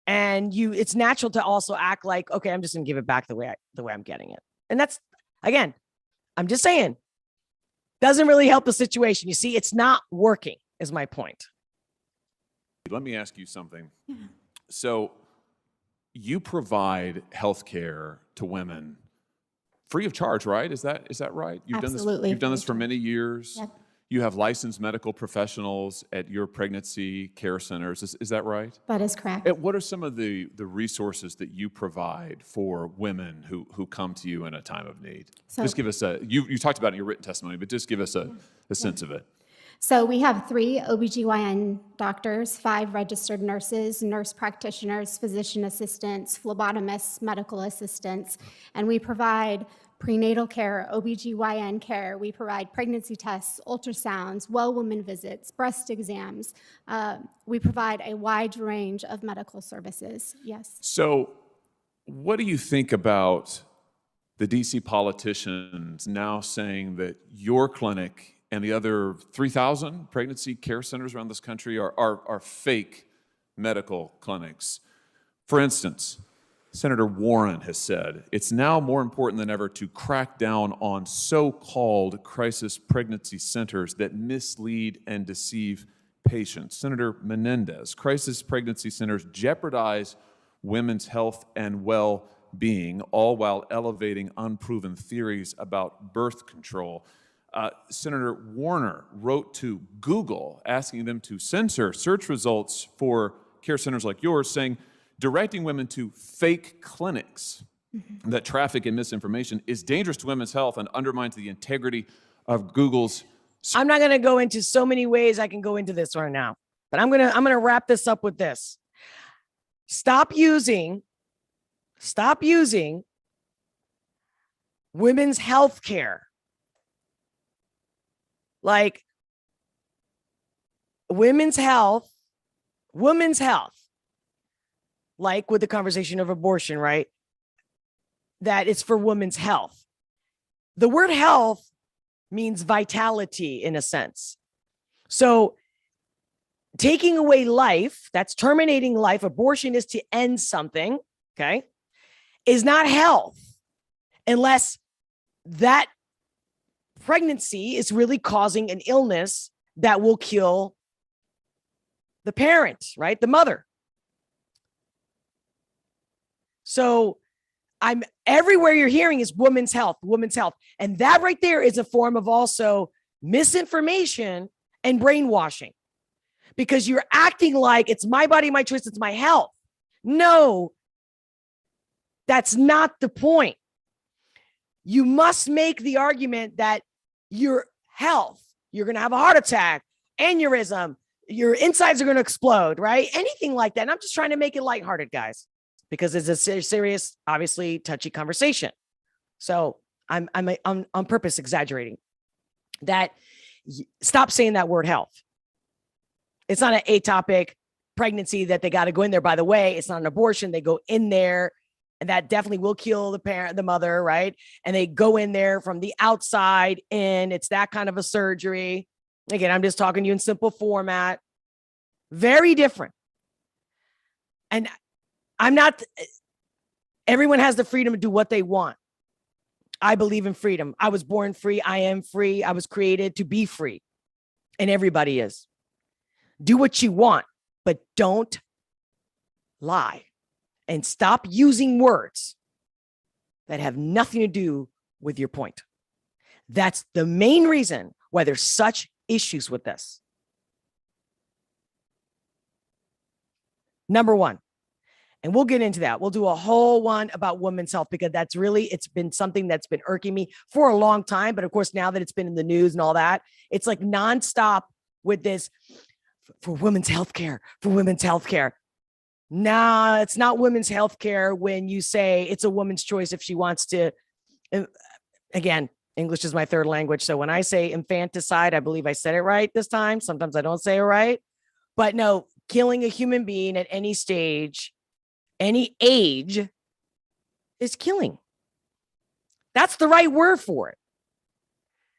and it's natural to also act like, okay, I'm just gonna give it back the way I'm getting it. And that's, again, I'm just saying, doesn't really help the situation. You see, it's not working, is my point. Let me ask you something. So you provide health care to women free of charge, right? Is that right? Absolutely. You've done this for many years. Yep. You have licensed medical professionals at your pregnancy care centers. Is that right? That is correct. What are some of the resources that you provide for women who come to you in a time of need? So- Just give us you talked about it in your written testimony, but just give us a sense of it. So we have 3 OBGYN doctors, 5 registered nurses, nurse practitioners, physician assistants, phlebotomists, medical assistants, and we provide prenatal care, OBGYN care. We provide pregnancy tests, ultrasounds, well woman visits, breast exams. We provide a wide range of medical services, yes. So what do you think about the DC politicians now saying that your clinic and the other 3,000 pregnancy care centers around this country are fake medical clinics? For instance, Senator Warren has said, it's now more important than ever to crack down on so-called crisis pregnancy centers that mislead and deceive patients. Senator Menendez, crisis pregnancy centers jeopardize women's health and well-being, all while elevating unproven theories about birth control. Senator Warner wrote to Google asking them to censor search results for care centers like yours, saying, directing women to fake clinics that traffic in misinformation is dangerous to women's health and undermines the integrity of Google's. I'm not going to go into so many ways I can go into this right now, but I'm going to wrap this up with this. Stop using women's health care. Like women's health, like with the conversation of abortion, right? That it's for women's health. The word health means vitality in a sense. So taking away life, that's terminating life. Abortion is to end something, okay, is not health unless that pregnancy is really causing an illness that will kill the parent, right? The mother. So I'm everywhere you're hearing is women's health. And that right there is a form of also misinformation and brainwashing, because you're acting like it's my body, my choice, it's my health. No, that's not the point. You must make the argument that your health, you're going to have a heart attack, aneurysm, your insides are going to explode, right? Anything like that. And I'm just trying to make it lighthearted, guys, because it's a serious, obviously touchy conversation. So I'm on purpose exaggerating that. Stop saying that word health. It's not an atopic pregnancy that they got to go in there. By the way, it's not an abortion. They go in there and that definitely will kill the parent, the mother, right? And they go in there from the outside in. It's that kind of a surgery. Again, I'm just talking to you in simple format. Very different. And I'm not, everyone has the freedom to do what they want. I believe in freedom. I was born free. I am free. I was created to be free. And everybody is. Do what you want, but don't lie. And stop using words that have nothing to do with your point. That's the main reason why there's such issues with this. Number one. And we'll get into that. We'll do a whole one about women's health because that's really, it's been something that's been irking me for a long time. But of course, now that it's been in the news and all that, it's like nonstop with this for women's healthcare, for women's healthcare. Nah, it's not women's healthcare when you say it's a woman's choice if she wants to. Again, English is my third language. So when I say infanticide, I believe I said it right this time. Sometimes I don't say it right. But no, killing a human being at any stage, any age is killing. That's the right word for it.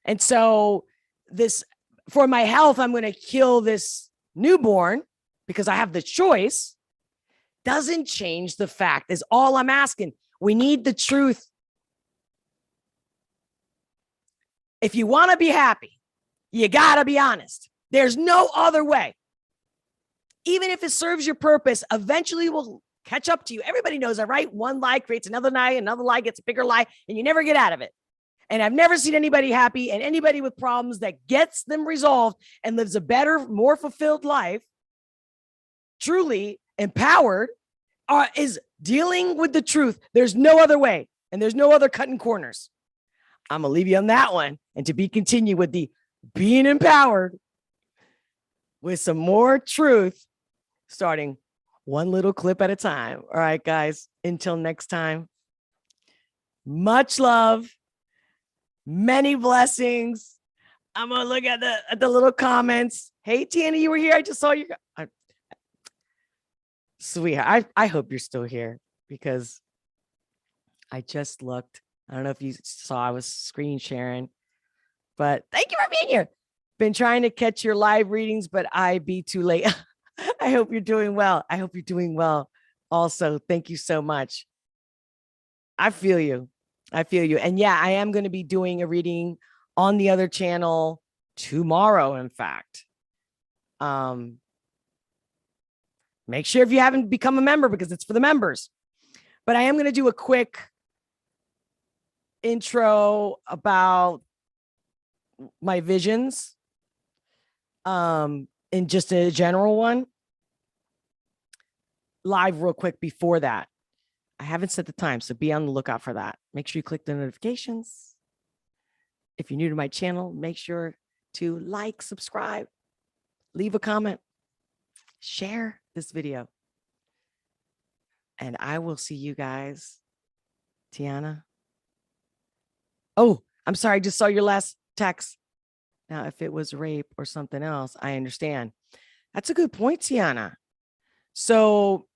And so this, for my health, I'm going to kill this newborn because I have the choice, doesn't change the fact is all I'm asking. We need the truth. If you want to be happy, you got to be honest. There's no other way. Even if it serves your purpose, eventually will catch up to you. Everybody knows that, right? One lie creates another lie gets a bigger lie, and you never get out of it. And I've never seen anybody happy and anybody with problems that gets them resolved and lives a better, more fulfilled life, truly empowered, is dealing with the truth. There's no other way, and there's no other cutting corners. I'm going to leave you on that one, and to be continued with the being empowered with some more truth, starting one little clip at a time. All right, guys, until next time, much love, many blessings. I'm going to look at the little comments. Hey, Tiana, you were here. I just saw you. Sweetheart, I hope you're still here because I just looked. I don't know if you saw, I was screen sharing, but thank you for being here. Been trying to catch your live readings, but I be too late. I hope you're doing well. I hope you're doing well. Also, thank you so much. I feel you. I feel you. And yeah, I am going to be doing a reading on the other channel tomorrow, in fact. Make sure if you haven't become a member because it's for the members. But I am going to do a quick intro about my visions. In just a general one, live real quick before that. I haven't set the time, so be on the lookout for that. Make sure you click the notifications. If you're new to my channel, make sure to like, subscribe, leave a comment, share this video. And I will see you guys. Tiana. Oh, I'm sorry. I just saw your last text. Now, if it was rape or something else, I understand. That's a good point, Tiana. So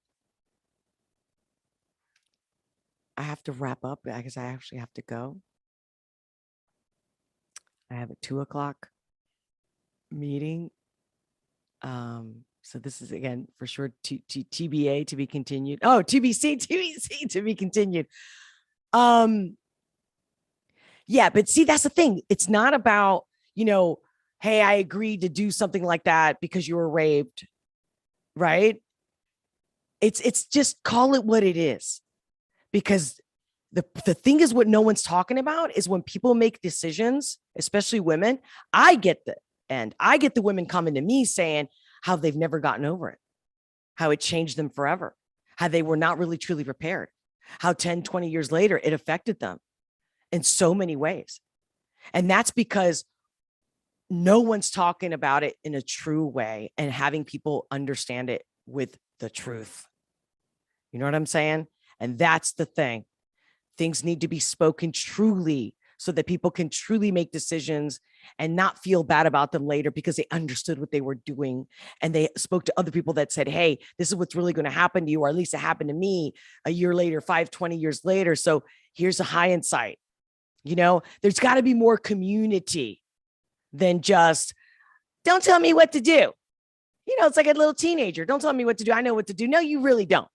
I have to wrap up because I actually have to go. I have a 2:00 meeting. So this is, again, for sure, TBA, to be continued. Oh, TBC to be continued. Yeah, but see, that's the thing. It's not about, hey, I agreed to do something like that because you were raped, right? It's just call it what it is. Because the thing is, what no one's talking about is when people make decisions, especially women, I get the women coming to me saying how they've never gotten over it, how it changed them forever, how they were not really truly prepared, how 10, 20 years later, it affected them in so many ways. And that's because no one's talking about it in a true way and having people understand it with the truth. You know what I'm saying? And that's the thing. Things need to be spoken truly so that people can truly make decisions and not feel bad about them later because they understood what they were doing. And they spoke to other people that said, hey, this is what's really going to happen to you, or at least it happened to me a year later, 20 years later. So here's a hindsight. You know, there's got to be more community than just, don't tell me what to do. You know, it's like a little teenager. Don't tell me what to do. I know what to do. No, you really don't.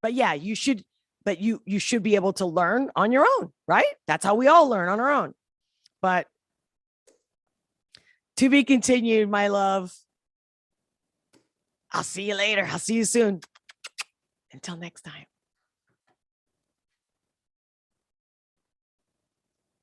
But yeah, you should. But you should be able to learn on your own, right? That's how we all learn on our own. But to be continued, my love. I'll see you later. I'll see you soon. Until next time.